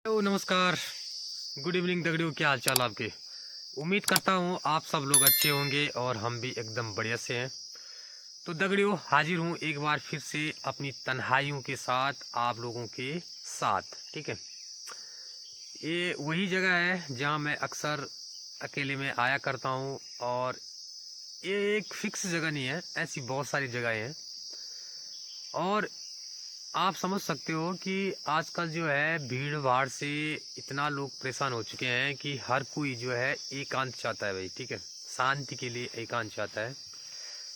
Hello नमस्कार। Good evening दगड़ियों, क्या हाल चाल आपके। उम्मीद करता हूँ आप सब लोग अच्छे होंगे और हम भी एकदम बढ़िया से हैं। तो दगड़ियों हाजिर हूँ एक बार फिर से अपनी तन्हाइयों के साथ आप लोगों के साथ। ठीक है, ये वही जगह है जहाँ मैं अक्सर अकेले में आया करता हूँ और ये एक फिक्स जगह नहीं है, ऐसी बहुत सारी जगहें हैं। और आप समझ सकते हो कि आजकल जो है भीड़ भाड़ से इतना लोग परेशान हो चुके हैं कि हर कोई जो है एकांत चाहता है भाई। ठीक है, शांति के लिए एकांत चाहता है।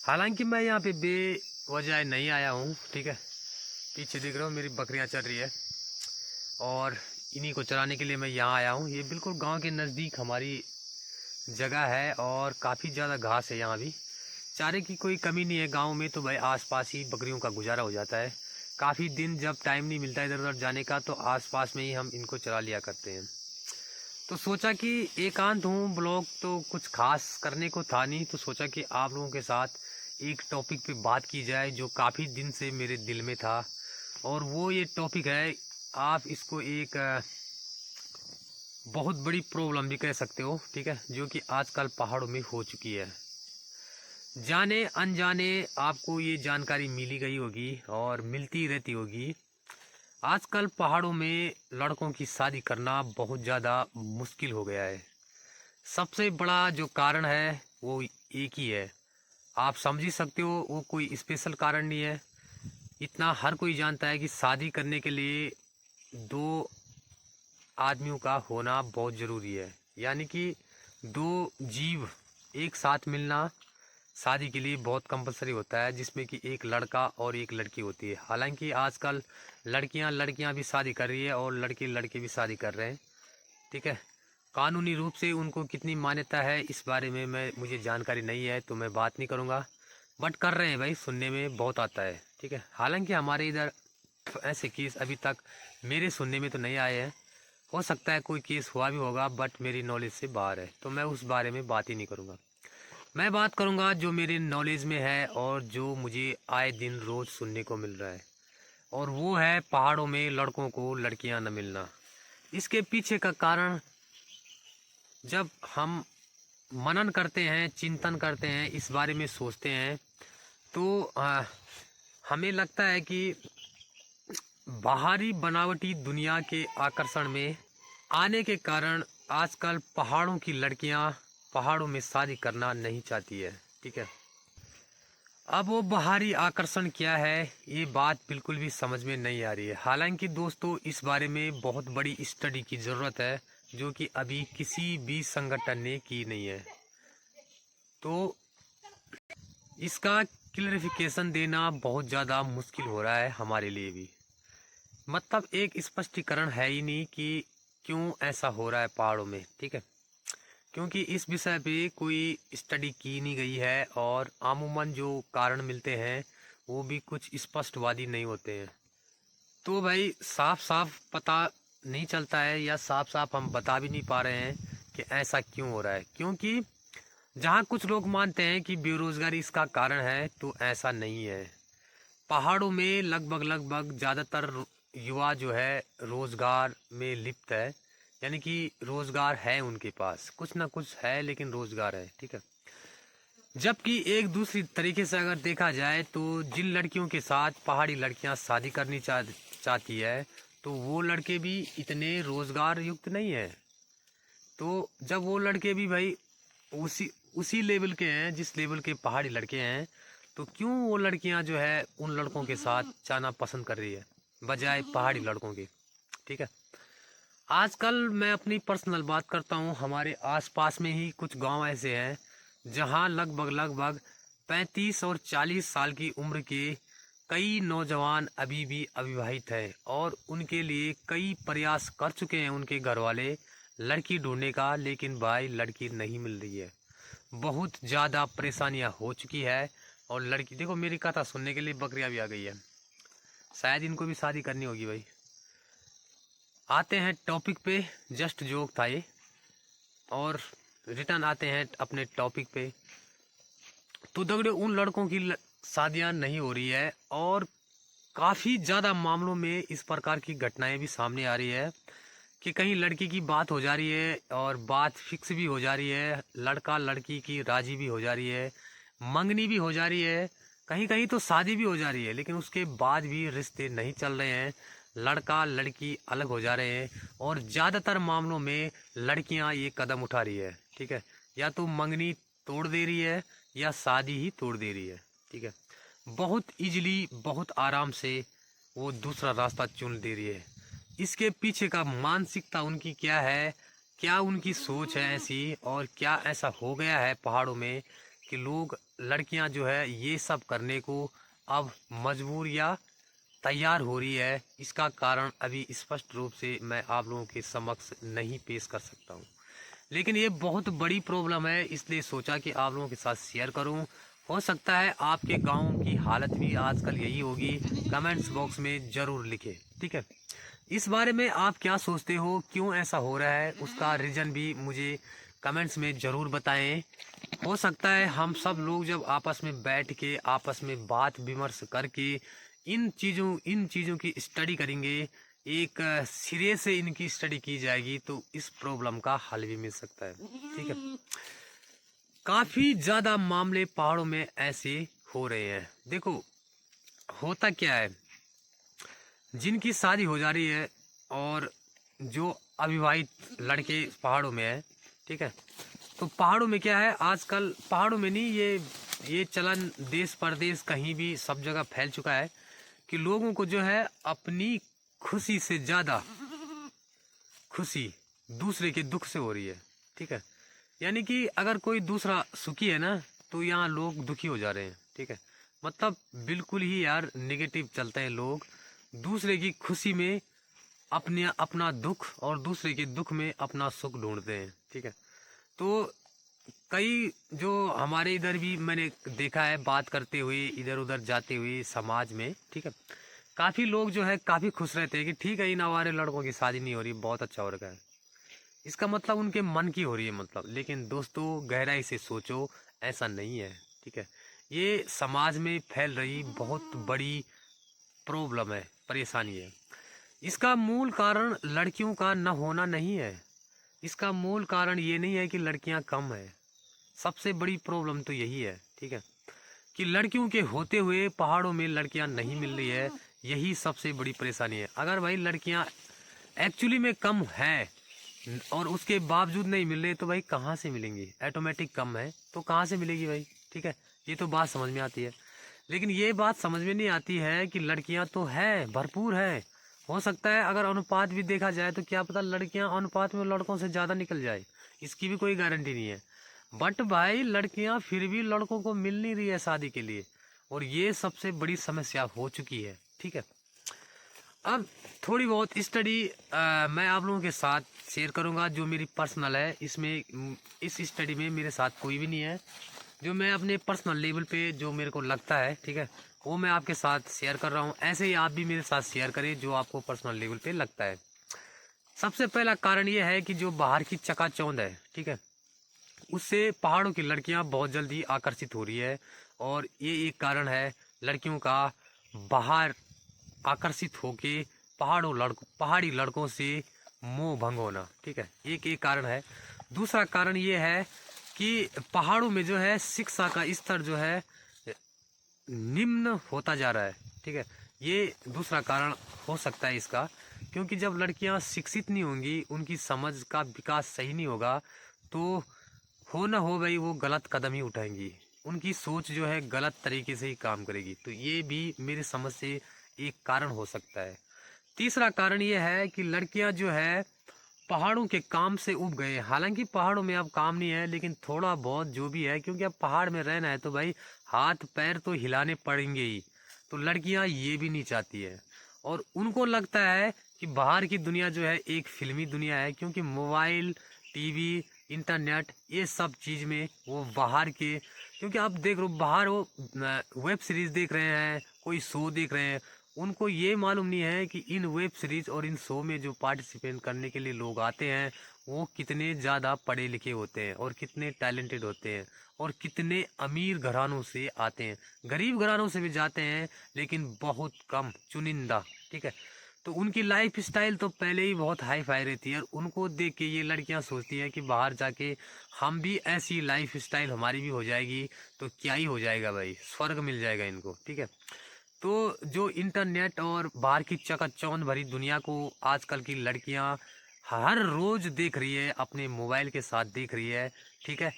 हालांकि मैं यहाँ पे बेवजह नहीं आया हूँ। ठीक है, पीछे देख रहा हूँ मेरी बकरियाँ चल रही है और इन्हीं को चराने के लिए मैं यहाँ आया हूँ। ये बिल्कुल गांव के नज़दीक हमारी जगह है और काफ़ी ज़्यादा घास है यहाँ भी। चारे की कोई कमी नहीं है गांव में, तो भाई आसपास ही बकरियों का गुजारा हो जाता है। काफ़ी दिन जब टाइम नहीं मिलता इधर उधर जाने का तो आसपास में ही हम इनको चरा लिया करते हैं। तो सोचा कि एकांत हूँ, ब्लॉग तो कुछ खास करने को था नहीं, तो सोचा कि आप लोगों के साथ एक टॉपिक पे बात की जाए जो काफ़ी दिन से मेरे दिल में था। और वो ये टॉपिक है, आप इसको एक बहुत बड़ी प्रॉब्लम भी कह सकते हो। ठीक है, जो कि आजकल पहाड़ों में हो चुकी है। जाने अनजाने आपको ये जानकारी मिली गई होगी और मिलती रहती होगी। आजकल पहाड़ों में लड़कों की शादी करना बहुत ज़्यादा मुश्किल हो गया है। सबसे बड़ा जो कारण है वो एक ही है। आप समझ ही सकते हो, वो कोई स्पेशल कारण नहीं है। इतना हर कोई जानता है कि शादी करने के लिए दो आदमियों का होना बहुत ज़रूरी है। यानी कि दो जीव एक साथ मिलना शादी के लिए बहुत कंपलसरी होता है, जिसमें कि एक लड़का और एक लड़की होती है। हालांकि आजकल लड़कियां भी शादी कर रही है और लड़के लड़के भी शादी कर रहे हैं। ठीक है, कानूनी रूप से उनको कितनी मान्यता है इस बारे में मुझे जानकारी नहीं है, तो मैं बात नहीं करूँगा। बट कर रहे हैं भाई, सुनने में बहुत आता है। ठीक है, हालांकि हमारे इधर ऐसे केस अभी तक मेरे सुनने में तो नहीं आए हैं। हो सकता है कोई केस हुआ भी होगा, बट मेरी नॉलेज से बाहर है, तो मैं उस बारे में बात ही नहीं करूँगा। मैं बात करूंगा जो मेरे नॉलेज में है और जो मुझे आए दिन रोज सुनने को मिल रहा है, और वो है पहाड़ों में लड़कों को लड़कियां न मिलना। इसके पीछे का कारण जब हम मनन करते हैं, चिंतन करते हैं, इस बारे में सोचते हैं, तो हमें लगता है कि बाहरी बनावटी दुनिया के आकर्षण में आने के कारण आजकल पहाड़ों की लड़कियां पहाड़ों में शादी करना नहीं चाहती है। ठीक है, अब वो बाहरी आकर्षण क्या है ये बात बिल्कुल भी समझ में नहीं आ रही है। हालांकि दोस्तों इस बारे में बहुत बड़ी स्टडी की ज़रूरत है, जो कि अभी किसी भी संगठन ने की नहीं है। तो इसका क्लैरिफिकेशन देना बहुत ज़्यादा मुश्किल हो रहा है हमारे लिए भी। मतलब एक स्पष्टीकरण है ही नहीं कि क्यों ऐसा हो रहा है पहाड़ों में। ठीक है, क्योंकि इस विषय पे कोई स्टडी की नहीं गई है और अमूमन जो कारण मिलते हैं वो भी कुछ स्पष्टवादी नहीं होते हैं। तो भाई साफ साफ पता नहीं चलता है, या साफ साफ हम बता भी नहीं पा रहे हैं कि ऐसा क्यों हो रहा है। क्योंकि जहाँ कुछ लोग मानते हैं कि बेरोजगारी इसका कारण है, तो ऐसा नहीं है। पहाड़ों में लगभग लगभग ज़्यादातर युवा जो है रोजगार में लिप्त है। यानी कि रोजगार है उनके पास, कुछ ना कुछ है लेकिन रोजगार है। ठीक है, जबकि एक दूसरी तरीके से अगर देखा जाए तो जिन लड़कियों के साथ पहाड़ी लड़कियां शादी करनी चाहती है, तो वो लड़के भी इतने रोजगार युक्त नहीं है। तो जब वो लड़के भी भाई उसी उसी लेवल के हैं जिस लेवल के पहाड़ी लड़के हैं, तो क्यों वो लड़कियां जो है उन लड़कों के साथ जाना पसंद कर रही है बजाय पहाड़ी लड़कों के। ठीक है, आजकल मैं अपनी पर्सनल बात करता हूँ, हमारे आसपास में ही कुछ गांव ऐसे हैं जहां लगभग लगभग 35 और 40 साल की उम्र के कई नौजवान अभी भी अविवाहित हैं और उनके लिए कई प्रयास कर चुके हैं उनके घर वाले लड़की ढूंढने का, लेकिन भाई लड़की नहीं मिल रही है। बहुत ज़्यादा परेशानियां हो चुकी है। और लड़की देखो, मेरी कथा सुनने के लिए बकरियां भी आ गई है, शायद इनको भी शादी करनी होगी भाई। आते हैं टॉपिक पे, जस्ट जोक था ये, और रिटर्न आते हैं अपने टॉपिक पे। तो दगड़े उन लड़कों की शादियां नहीं हो रही है और काफ़ी ज़्यादा मामलों में इस प्रकार की घटनाएं भी सामने आ रही है। कि कहीं लड़की की बात हो जा रही है और बात फिक्स भी हो जा रही है, लड़का लड़की की राजी भी हो जा रही है, मंगनी भी हो जा रही है, कहीं कहीं तो शादी भी हो जा रही है, लेकिन उसके बाद भी रिश्ते नहीं चल रहे हैं, लड़का लड़की अलग हो जा रहे हैं। और ज़्यादातर मामलों में लड़कियां ये कदम उठा रही है, ठीक है, या तो मंगनी तोड़ दे रही है या शादी ही तोड़ दे रही है, ठीक है। बहुत इजीली, बहुत आराम से वो दूसरा रास्ता चुन दे रही है। इसके पीछे का मानसिकता उनकी क्या है, क्या उनकी सोच है ऐसी, और क्या ऐसा हो गया है पहाड़ों में कि लोग, लड़कियां जो है ये सब करने को अब मजबूर या तैयार हो रही है। इसका कारण अभी स्पष्ट रूप से मैं आप लोगों के समक्ष नहीं पेश कर सकता हूँ, लेकिन ये बहुत बड़ी प्रॉब्लम है, इसलिए सोचा कि आप लोगों के साथ शेयर करूं। हो सकता है आपके गांव की हालत भी आजकल यही होगी, कमेंट्स बॉक्स में ज़रूर लिखें, ठीक है। इस बारे में आप क्या सोचते हो, क्यों ऐसा हो रहा है, उसका रीज़न भी मुझे कमेंट्स में ज़रूर बताएं। हो सकता है हम सब लोग जब आपस में बैठ के, आपस में बात विमर्श करके इन चीज़ों की स्टडी करेंगे, एक सिरे से इनकी स्टडी की जाएगी, तो इस प्रॉब्लम का हल भी मिल सकता है, ठीक है। काफ़ी ज़्यादा मामले पहाड़ों में ऐसे हो रहे हैं। देखो, होता क्या है, जिनकी शादी हो जा रही है और जो अविवाहित लड़के पहाड़ों में है, ठीक है, तो पहाड़ों में क्या है आजकल, पहाड़ों में नहीं, ये चलन देश परदेश कहीं भी सब जगह फैल चुका है कि लोगों को जो है अपनी खुशी से ज़्यादा खुशी दूसरे के दुख से हो रही है, ठीक है। यानी कि अगर कोई दूसरा सुखी है ना, तो यहाँ लोग दुखी हो जा रहे हैं, ठीक है। मतलब बिल्कुल ही यार नेगेटिव चलते हैं लोग, दूसरे की खुशी में अपने अपना दुख और दूसरे के दुख में अपना सुख ढूंढते हैं, ठीक है। तो कई जो हमारे इधर भी मैंने देखा है, बात करते हुए इधर उधर जाते हुए समाज में, ठीक है, काफ़ी लोग जो है काफ़ी खुश रहते हैं कि ठीक है, इन आवारे लड़कों की शादी नहीं हो रही, बहुत अच्छा हो रखा है। इसका मतलब उनके मन की हो रही है, मतलब। लेकिन दोस्तों, गहराई से सोचो, ऐसा नहीं है, ठीक है। ये समाज में फैल रही बहुत बड़ी प्रॉब्लम है, परेशानी है। इसका मूल कारण लड़कियों का न होना नहीं है। इसका मूल कारण ये नहीं है कि लड़कियां कम है। सबसे बड़ी प्रॉब्लम तो यही है, ठीक है, कि लड़कियों के होते हुए पहाड़ों में लड़कियां नहीं मिल रही है। यही सबसे बड़ी परेशानी है। अगर भाई लड़कियां एक्चुअली में कम है और उसके बावजूद नहीं मिल रही, तो भाई कहाँ से मिलेंगी? ऑटोमेटिक कम है तो कहाँ से मिलेगी भाई, ठीक है। ये तो बात समझ में आती है, लेकिन ये बात समझ में नहीं आती है कि लड़कियां तो है, भरपूर है। हो सकता है अगर अनुपात भी देखा जाए तो क्या पता लड़कियां अनुपात में लड़कों से ज़्यादा निकल जाए, इसकी भी कोई गारंटी नहीं है। बट भाई लड़कियां फिर भी लड़कों को मिल नहीं रही है शादी के लिए, और ये सबसे बड़ी समस्या हो चुकी है, ठीक है। अब थोड़ी बहुत स्टडी मैं आप लोगों के साथ शेयर करूंगा, जो मेरी पर्सनल है। इसमें इस स्टडी में मेरे साथ कोई भी नहीं है, जो मैं अपने पर्सनल लेवल पे जो मेरे को लगता है, ठीक है, वो मैं आपके साथ शेयर कर रहा हूँ। ऐसे ही आप भी मेरे साथ शेयर करें जो आपको पर्सनल लेवल पे लगता है। सबसे पहला कारण ये है कि जो बाहर की चकाचौंध है, ठीक है, उससे पहाड़ों की लड़कियां बहुत जल्दी आकर्षित हो रही है, और ये एक कारण है लड़कियों का बाहर आकर्षित होके पहाड़ी लड़कों से मोह भंग होना, ठीक है, एक कारण है। दूसरा कारण ये है कि पहाड़ों में जो है शिक्षा का स्तर जो है निम्न होता जा रहा है, ठीक है। ये दूसरा कारण हो सकता है इसका, क्योंकि जब लड़कियां शिक्षित नहीं होंगी, उनकी समझ का विकास सही नहीं होगा, तो हो ना हो भाई वो गलत कदम ही उठाएंगी, उनकी सोच जो है गलत तरीके से ही काम करेगी। तो ये भी मेरी समझ से एक कारण हो सकता है। तीसरा कारण ये है कि लड़कियां जो है पहाड़ों के काम से उब गए। हालांकि पहाड़ों में अब काम नहीं है, लेकिन थोड़ा बहुत जो भी है, क्योंकि अब पहाड़ में रहना है तो भाई हाथ पैर तो हिलाने पड़ेंगे ही। तो लड़कियां ये भी नहीं चाहती है, और उनको लगता है कि बाहर की दुनिया जो है एक फिल्मी दुनिया है, क्योंकि मोबाइल, टीवी, इंटरनेट, ये सब चीज़ में वो बाहर के, क्योंकि आप देख रहे हो बाहर वो वेब सीरीज़ देख रहे हैं, कोई शो देख रहे हैं, उनको ये मालूम नहीं है कि इन वेब सीरीज और इन शो में जो पार्टिसिपेट करने के लिए लोग आते हैं, वो कितने ज़्यादा पढ़े लिखे होते हैं और कितने टैलेंटेड होते हैं, और कितने अमीर घरानों से आते हैं। गरीब घरानों से भी जाते हैं, लेकिन बहुत कम, चुनिंदा, ठीक है। तो उनकी लाइफ स्टाइल तो पहले ही बहुत हाई फाई रहती है, और उनको देख के ये लड़कियां सोचती हैं कि बाहर जाके हम भी ऐसी लाइफ स्टाइल हमारी भी हो जाएगी तो क्या ही हो जाएगा भाई, स्वर्ग मिल जाएगा इनको, ठीक है। तो जो इंटरनेट और बाहर की चकाचौंध भरी दुनिया को आजकल की लड़कियां हर रोज देख रही है, अपने मोबाइल के साथ देख रही है, ठीक है,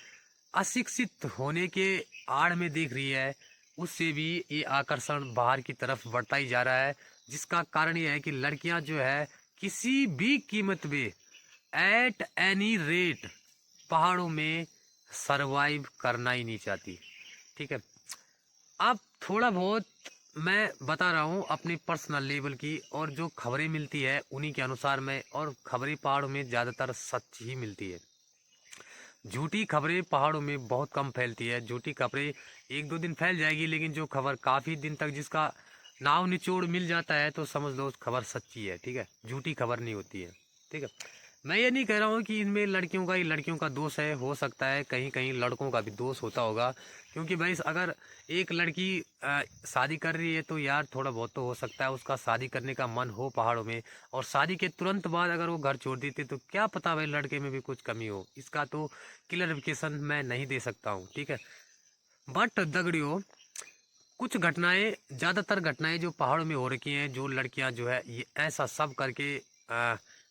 अशिक्षित होने के आड़ में देख रही है, उससे भी ये आकर्षण बाहर की तरफ बढ़ता ही जा रहा है। जिसका कारण ये है कि लड़कियां जो है किसी भी कीमत पे एट एनी रेट पहाड़ों में सरवाइव करना ही नहीं चाहती, ठीक है। अब थोड़ा बहुत मैं बता रहा हूँ अपनी पर्सनल लेवल की, और जो खबरें मिलती है उन्हीं के अनुसार मैं, और खबरें पहाड़ों में ज़्यादातर सच ही मिलती है। झूठी खबरें पहाड़ों में बहुत कम फैलती है। झूठी खबरें एक दो दिन फैल जाएगी, लेकिन जो खबर काफ़ी दिन तक जिसका नाव निचोड़ मिल जाता है तो समझ लो खबर सच्ची है, ठीक है, झूठी खबर नहीं होती है, ठीक है। मैं ये नहीं कह रहा हूँ कि इनमें लड़कियों का दोष है, हो सकता है कहीं कहीं लड़कों का भी दोष होता होगा, क्योंकि भाई अगर एक लड़की शादी कर रही है तो यार थोड़ा बहुत तो हो सकता है उसका शादी करने का मन हो पहाड़ों में, और शादी के तुरंत बाद अगर वो घर छोड़ देती तो क्या पता भाई लड़के में भी कुछ कमी हो, इसका तो क्लियरिफिकेशन मैं नहीं दे सकता हूँ, ठीक है। बट दगड़ियों, कुछ घटनाएं, ज़्यादातर घटनाएं जो पहाड़ों में हो रखी हैं, जो लड़कियां जो है ये ऐसा सब करके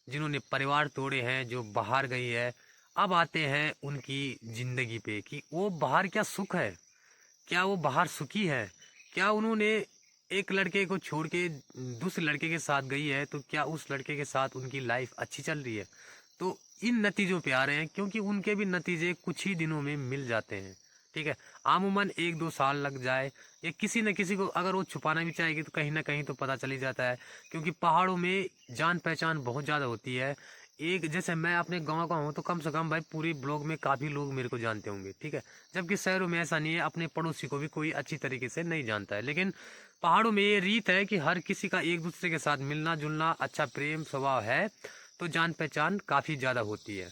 जिन्होंने परिवार तोड़े हैं, जो बाहर गई है, अब आते हैं उनकी ज़िंदगी पे कि वो बाहर क्या सुख है, क्या वो बाहर सुखी है, क्या उन्होंने एक लड़के को छोड़ के दूसरे लड़के के साथ गई है तो क्या उस लड़के के साथ उनकी लाइफ अच्छी चल रही है। तो इन नतीजों पे आ रहे हैं, क्योंकि उनके भी नतीजे कुछ ही दिनों में मिल जाते हैं, ठीक है। आमूमन एक दो साल लग जाए, या किसी न किसी को अगर वो छुपाना भी चाहेगी तो कहीं ना कहीं तो पता चल ही जाता है, क्योंकि पहाड़ों में जान पहचान बहुत ज़्यादा होती है। एक जैसे मैं अपने गांव का हूँ तो कम से कम भाई पूरे ब्लॉक में काफ़ी लोग मेरे को जानते होंगे, ठीक है। जबकि शहरों में ऐसा नहीं है, अपने पड़ोसी को भी कोई अच्छी तरीके से नहीं जानता है, लेकिन पहाड़ों में ये रीत है कि हर किसी का एक दूसरे के साथ मिलना जुलना, अच्छा प्रेम स्वभाव है, तो जान पहचान काफ़ी ज़्यादा होती है।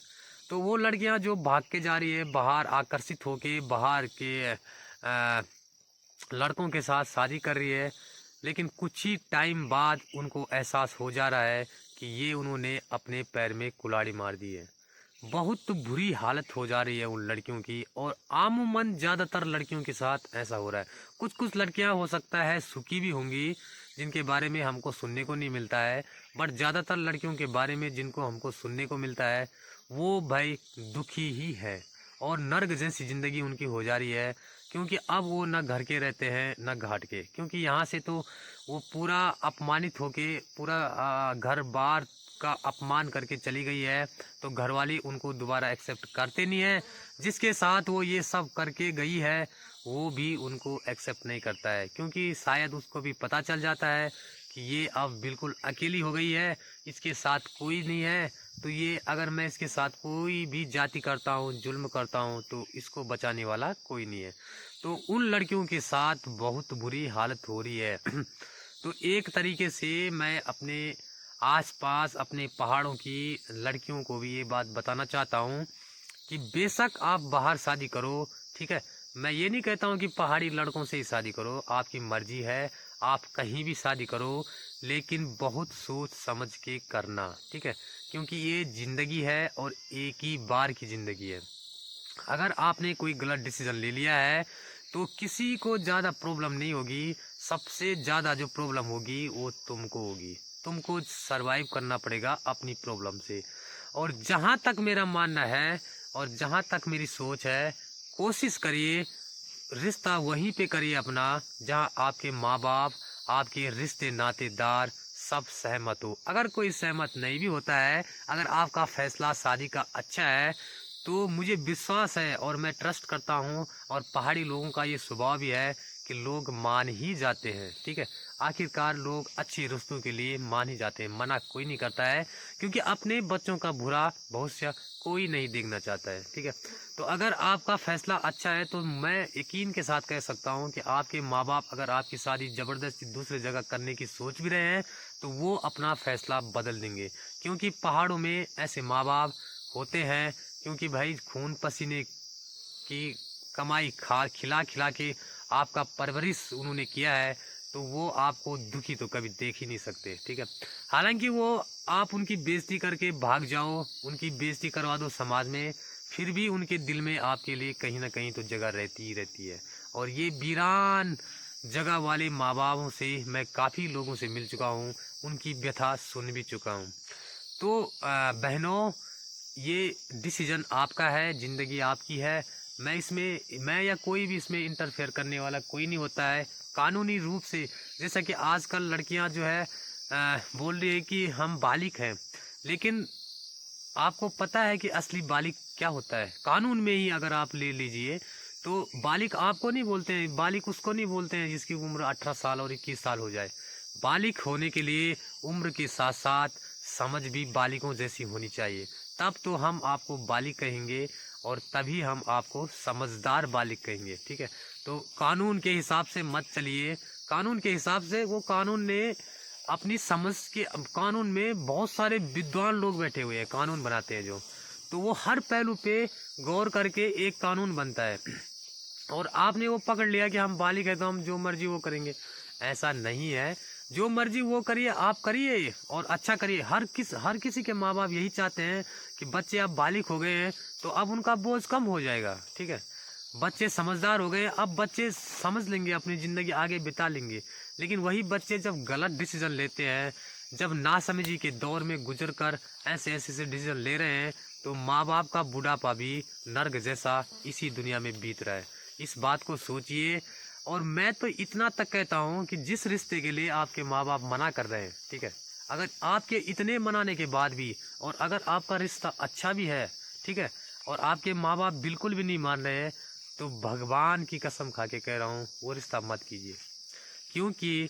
तो वो लड़कियां जो भाग के जा रही है बाहर, आकर्षित होके बाहर के लड़कों के साथ शादी कर रही है, लेकिन कुछ ही टाइम बाद उनको एहसास हो जा रहा है कि ये उन्होंने अपने पैर में कुल्हाड़ी मार दी है। बहुत बुरी हालत हो जा रही है उन लड़कियों की, और आमूमन ज़्यादातर लड़कियों के साथ ऐसा हो रहा है। कुछ कुछ लड़कियां हो सकता है सुखी भी होंगी, जिनके बारे में हमको सुनने को नहीं मिलता है, बट ज़्यादातर लड़कियों के बारे में जिनको हमको सुनने को मिलता है वो भाई दुखी ही है, और नर्क जैसी ज़िंदगी उनकी हो जा रही है। क्योंकि अब वो न घर के रहते हैं न घाट के, क्योंकि यहाँ से तो वो पूरा अपमानित होके पूरा घर बार का अपमान करके चली गई है, तो घर वाली उनको दोबारा एक्सेप्ट करते नहीं है। जिसके साथ वो ये सब करके गई है वो भी उनको एक्सेप्ट नहीं करता है, क्योंकि शायद उसको भी पता चल जाता है कि ये अब बिल्कुल अकेली हो गई है, इसके साथ कोई नहीं है, तो ये अगर मैं इसके साथ कोई भी जाति करता हूँ, जुल्म करता हूँ, तो इसको बचाने वाला कोई नहीं है। तो उन लड़कियों के साथ बहुत बुरी हालत हो रही है। तो एक तरीके से मैं अपने आसपास अपने पहाड़ों की लड़कियों को भी ये बात बताना चाहता हूँ कि बेशक आप बाहर शादी करो, ठीक है। मैं ये नहीं कहता हूँ कि पहाड़ी लड़कों से ही शादी करो, आपकी मर्जी है, आप कहीं भी शादी करो, लेकिन बहुत सोच समझ के करना, ठीक है, क्योंकि ये ज़िंदगी है और एक ही बार की ज़िंदगी है। अगर आपने कोई गलत डिसीजन ले लिया है तो किसी को ज़्यादा प्रॉब्लम नहीं होगी, सबसे ज़्यादा जो प्रॉब्लम होगी वो तुमको होगी। तुमको सरवाइव करना पड़ेगा अपनी प्रॉब्लम से। और जहाँ तक मेरा मानना है और जहाँ तक मेरी सोच है, कोशिश करिए रिश्ता वहीं पे करिए अपना जहाँ आपके माँ बाप, आपके रिश्ते नातेदार सब सहमत हो। अगर कोई सहमत नहीं भी होता है, अगर आपका फैसला शादी का अच्छा है, तो मुझे विश्वास है और मैं ट्रस्ट करता हूँ, और पहाड़ी लोगों का ये स्वभाव भी है कि लोग मान ही जाते हैं, ठीक है। आखिरकार लोग अच्छी रिश्तों के लिए मान ही जाते हैं, मना कोई नहीं करता है, क्योंकि अपने बच्चों का बुरा भविष्य कोई नहीं देखना चाहता है, ठीक है। तो अगर आपका फैसला अच्छा है तो मैं यकीन के साथ कह सकता हूँ कि आपके माँ बाप अगर आपकी शादी ज़बरदस्ती दूसरे जगह करने की सोच भी रहे हैं तो वो अपना फैसला बदल देंगे, क्योंकि पहाड़ों में ऐसे माँ बाप होते हैं, क्योंकि भाई खून पसीने की कमाई खा खिला खिला के आपका परवरिश उन्होंने किया है, तो वो आपको दुखी तो कभी देख ही नहीं सकते, ठीक है। हालांकि वो आप उनकी बेइज्जती करके भाग जाओ, उनकी बेइज्जती करवा दो समाज में, फिर भी उनके दिल में आपके लिए कहीं ना कहीं तो जगह रहती ही रहती है। और ये वीरान जगह वाले माँ बापों से मैं काफ़ी लोगों से मिल चुका हूँ, उनकी व्यथा सुन भी चुका हूँ। तो बहनों, ये डिसीजन आपका है, ज़िंदगी आपकी है। मैं या कोई भी इसमें इंटरफेयर करने वाला कोई नहीं होता है। कानूनी रूप से, जैसा कि आजकल लड़कियां जो है बोल रही है कि हम बालिग हैं, लेकिन आपको पता है कि असली बालिग क्या होता है? कानून में ही अगर आप ले लीजिए तो बालिग आपको नहीं बोलते हैं, बालिग उसको नहीं बोलते हैं जिसकी उम्र 18 साल और 21 साल हो जाए। बालिग होने के लिए उम्र के साथ साथ समझ भी बालिगों जैसी होनी चाहिए, तब तो हम आपको बालिग कहेंगे और तभी हम आपको समझदार बालिग कहेंगे, ठीक है। तो कानून के हिसाब से मत चलिए। कानून के हिसाब से, वो कानून ने अपनी समझ के, कानून में बहुत सारे विद्वान लोग बैठे हुए हैं कानून बनाते हैं जो, तो वो हर पहलू पे गौर करके एक कानून बनता है। और आपने वो पकड़ लिया कि हम बालिग है तो हम जो मर्जी वो करेंगे, ऐसा नहीं है। जो मर्जी वो करिए, आप करिए और अच्छा करिए। हर किसी के माँ बाप यही चाहते हैं कि बच्चे अब बालिग हो गए हैं तो अब उनका बोझ कम हो जाएगा, ठीक है। बच्चे समझदार हो गए, अब बच्चे समझ लेंगे, अपनी ज़िंदगी आगे बिता लेंगे। लेकिन वही बच्चे जब गलत डिसीजन लेते हैं, जब नासमझी के दौर में गुजर कर ऐसे ऐसे से डिसीजन ले रहे हैं, तो माँ बाप का बुढ़ापा भी नर्क जैसा इसी दुनिया में बीत रहा है। इस बात को सोचिए। और मैं तो इतना तक कहता हूँ कि जिस रिश्ते के लिए आपके माँ बाप मना कर रहे हैं, ठीक है, अगर आपके इतने मनाने के बाद भी, और अगर आपका रिश्ता अच्छा भी है, ठीक है, और आपके माँ बाप बिल्कुल भी नहीं मान रहे हैं, तो भगवान की कसम खा के कह रहा हूँ वो रिश्ता मत कीजिए। क्योंकि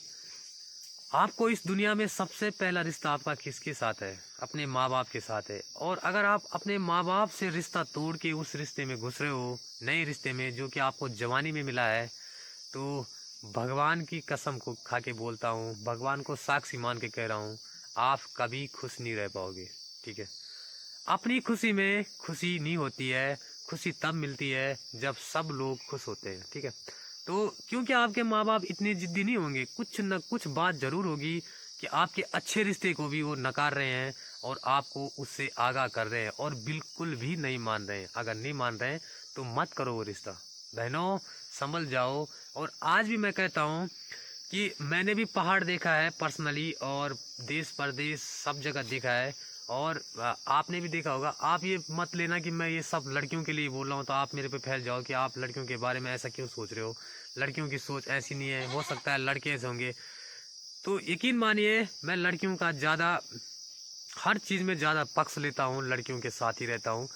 आपको इस दुनिया में सबसे पहला रिश्ता आपका किसके साथ है? अपने माँ बाप के साथ है। और अगर आप अपने माँ बाप से रिश्ता तोड़ के उस रिश्ते में घुस रहे हो, नए रिश्ते में जो कि आपको जवानी में मिला है, तो भगवान की कसम को खा के बोलता हूँ, भगवान को साक्षी मान के कह रहा हूँ, आप कभी खुश नहीं रह पाओगे, ठीक है। अपनी खुशी में खुशी नहीं होती है, खुशी तब मिलती है जब सब लोग खुश होते हैं, ठीक है। तो क्योंकि आपके माँ बाप इतने जिद्दी नहीं होंगे, कुछ न कुछ बात जरूर होगी कि आपके अच्छे रिश्ते को भी वो नकार रहे हैं और आपको उससे आगाह कर रहे हैं और बिल्कुल भी नहीं मान रहे हैं। अगर नहीं मान रहे हैं तो मत करो वो रिश्ता। बहनों, संभल जाओ। और आज भी मैं कहता हूँ कि मैंने भी पहाड़ देखा है पर्सनली, और देश परदेश सब जगह देखा है। और आपने भी देखा होगा। आप ये मत लेना कि मैं ये सब लड़कियों के लिए बोल रहा हूँ तो आप मेरे पे फैल जाओ कि आप लड़कियों के बारे में ऐसा क्यों सोच रहे हो। लड़कियों की सोच ऐसी नहीं है, हो सकता है लड़के ऐसे होंगे। तो यकीन मानिए, मैं लड़कियों का ज़्यादा, हर चीज़ में ज़्यादा पक्ष लेता हूँ, लड़कियों के साथ ही रहता हूँ।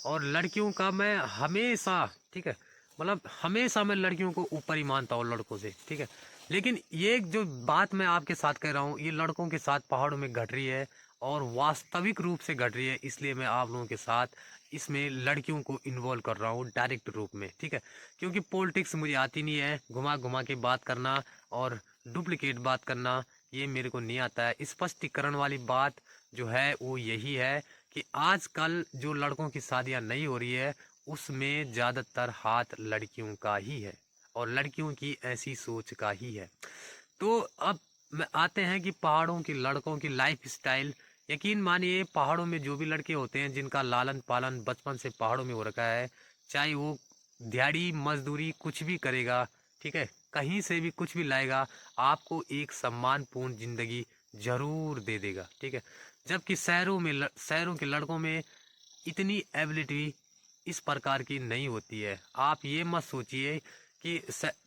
और लड़कियों का मैं हमेशा, ठीक है, मतलब हमेशा मैं लड़कियों को ऊपर ही मानता हूँ लड़कों से, ठीक है। लेकिन ये जो बात मैं आपके साथ कह रहा हूँ, ये लड़कों के साथ पहाड़ों में घट रही है और वास्तविक रूप से घट रही है। इसलिए मैं आप लोगों के साथ इसमें लड़कियों को इन्वॉल्व कर रहा हूँ डायरेक्ट रूप में, ठीक है। क्योंकि पॉलिटिक्स मुझे आती नहीं है, घुमा घुमा के बात करना और डुप्लीकेट बात करना ये मेरे को नहीं आता है। स्पष्टीकरण वाली बात जो है वो यही है कि आजकल जो लड़कों की शादियां नहीं हो रही है, उसमें ज़्यादातर हाथ लड़कियों का ही है और लड़कियों की ऐसी सोच का ही है। तो अब आते हैं कि पहाड़ों की लड़कों की लाइफ स्टाइल। यकीन मानिए, पहाड़ों में जो भी लड़के होते हैं जिनका लालन पालन बचपन से पहाड़ों में हो रखा है, चाहे वो दिहाड़ी मजदूरी कुछ भी करेगा, ठीक है, कहीं से भी कुछ भी लाएगा, आपको एक सम्मानपूर्ण जिंदगी जरूर दे देगा, ठीक है। जबकि शहरों के लड़कों में इतनी एबिलिटी इस प्रकार की नहीं होती है। आप ये मत सोचिए कि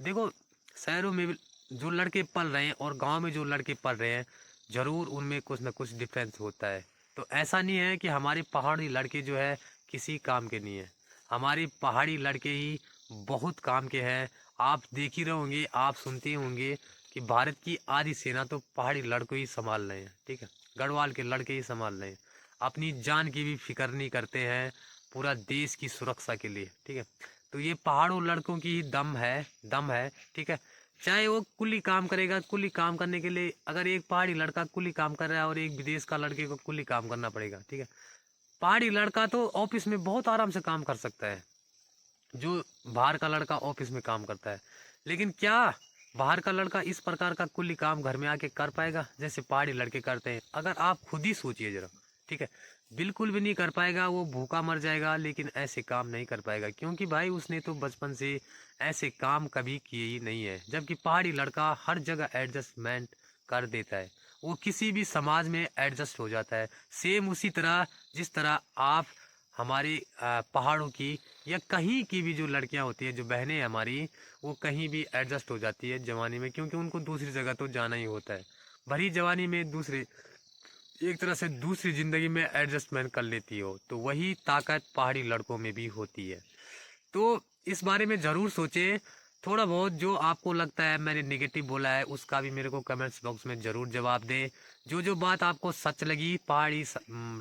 देखो, शहरों में जो लड़के पल रहे हैं और गांव में जो लड़के पल रहे हैं, ज़रूर उनमें कुछ ना कुछ डिफरेंस होता है। तो ऐसा नहीं है कि हमारे पहाड़ी लड़के जो है किसी काम के नहीं है। हमारे पहाड़ी लड़के ही बहुत काम के हैं। आप देख ही रहे होंगे, आप सुनते ही होंगे कि भारत की आधी सेना तो पहाड़ी लड़कों ही संभाल रहे हैं, ठीक है, गढ़वाल के लड़के ही संभाल रहे हैं। अपनी जान की भी फिक्र नहीं करते हैं पूरा देश की सुरक्षा के लिए, ठीक है। तो ये पहाड़ों लड़कों की ही दम है, ठीक है। चाहे वो कुली काम करेगा, कुली काम करने के लिए अगर एक पहाड़ी लड़का कुली काम कर रहा है और एक विदेश का लड़के को कुली काम करना पड़ेगा, ठीक है। पहाड़ी लड़का तो ऑफिस में बहुत आराम से काम कर सकता है, जो बाहर का लड़का ऑफिस में काम करता है। लेकिन क्या बाहर का लड़का इस प्रकार का कुल काम घर में आके कर पाएगा जैसे पहाड़ी लड़के करते हैं? अगर आप खुद ही सोचिए जरा, ठीक है, बिल्कुल भी नहीं कर पाएगा, वो भूखा मर जाएगा, लेकिन ऐसे काम नहीं कर पाएगा क्योंकि भाई उसने तो बचपन से ऐसे काम कभी किए ही नहीं है। जबकि पहाड़ी लड़का हर जगह एडजस्टमेंट कर देता है, वो किसी भी समाज में एडजस्ट हो जाता है। सेम उसी तरह जिस तरह आप हमारी पहाड़ों की या कहीं की भी जो लड़कियां होती है, जो बहनें हैं हमारी, वो कहीं भी एडजस्ट हो जाती है जवानी में, क्योंकि उनको दूसरी जगह तो जाना ही होता है। भरी जवानी में दूसरे एक तरह से दूसरी ज़िंदगी में एडजस्टमेंट कर लेती हो, तो वही ताकत पहाड़ी लड़कों में भी होती है। तो इस बारे में ज़रूर सोचें। थोड़ा बहुत जो आपको लगता है मैंने नेगेटिव बोला है, उसका भी मेरे को कमेंट्स बॉक्स में ज़रूर जवाब दें। जो बात आपको सच लगी पहाड़ी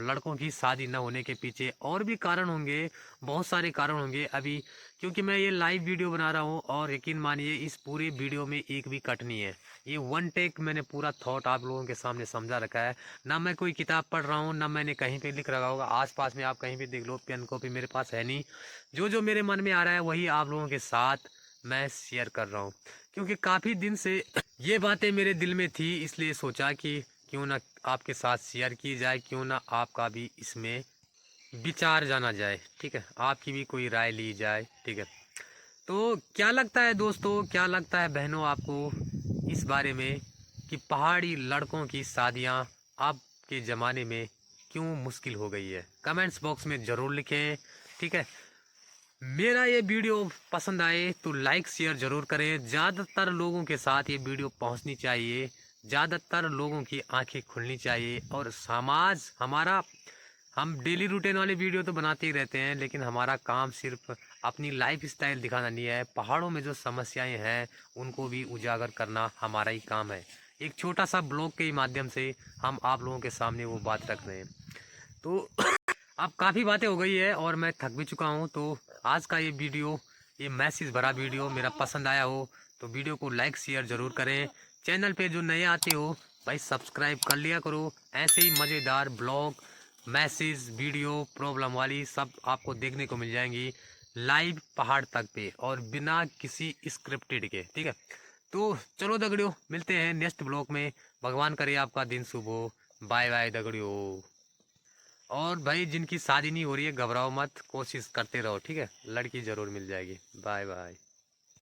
लड़कों की शादी न होने के पीछे और भी कारण होंगे, बहुत सारे कारण होंगे अभी, क्योंकि मैं ये लाइव वीडियो बना रहा हूँ और यकीन मानिए इस पूरे वीडियो में एक भी कट नहीं है। ये वन टेक मैंने पूरा थॉट आप लोगों के सामने समझा रखा है। ना मैं कोई किताब पढ़ रहा हूँ, ना मैंने कहीं पे लिख रखा होगा। आसपास में आप कहीं भी देख लो, पेन कॉपी मेरे पास है नहीं। जो मेरे मन में आ रहा है वही आप लोगों के साथ मैं शेयर कर रहा हूँ, क्योंकि काफ़ी दिन से ये बातें मेरे दिल में थी, इसलिए सोचा कि क्यों ना आपके साथ शेयर की जाए, क्यों ना आपका भी इसमें विचार जाना जाए, ठीक है, आपकी भी कोई राय ली जाए, ठीक है। तो क्या लगता है दोस्तों, क्या लगता है बहनों आपको इस बारे में कि पहाड़ी लड़कों की शादियां अब के ज़माने में क्यों मुश्किल हो गई है? कमेंट्स बॉक्स में ज़रूर लिखें, ठीक है। मेरा ये वीडियो पसंद आए तो लाइक शेयर ज़रूर करें। ज़्यादातर लोगों के साथ ये वीडियो पहुंचनी चाहिए, ज़्यादातर लोगों की आंखें खुलनी चाहिए। और समाज हमारा, हम डेली रूटीन वाली वीडियो तो बनाते ही रहते हैं, लेकिन हमारा काम सिर्फ अपनी लाइफ स्टाइल दिखाना नहीं है। पहाड़ों में जो समस्याएं हैं उनको भी उजागर करना हमारा ही काम है। एक छोटा सा ब्लॉग के ही माध्यम से हम आप लोगों के सामने वो बात रख रहे हैं। तो अब काफ़ी बातें हो गई है और मैं थक भी चुका हूँ। तो आज का ये वीडियो, ये मैसेज भरा वीडियो मेरा पसंद आया हो तो वीडियो को लाइक शेयर ज़रूर करें। चैनल पे जो नए आते हो भाई सब्सक्राइब कर लिया करो। ऐसे ही मज़ेदार ब्लॉग, मैसेज, वीडियो, प्रॉब्लम वाली सब आपको देखने को मिल जाएंगी लाइव पहाड़ तक पे और बिना किसी स्क्रिप्टेड के, ठीक है। तो चलो दगड़ियों, मिलते हैं नेक्स्ट ब्लॉग में। भगवान करे आपका दिन शुभ हो। बाय बाय दगड़ियों। और भाई जिनकी शादी नहीं हो रही है घबराओ मत, कोशिश करते रहो, ठीक है, लड़की ज़रूर मिल जाएगी। Bye bye.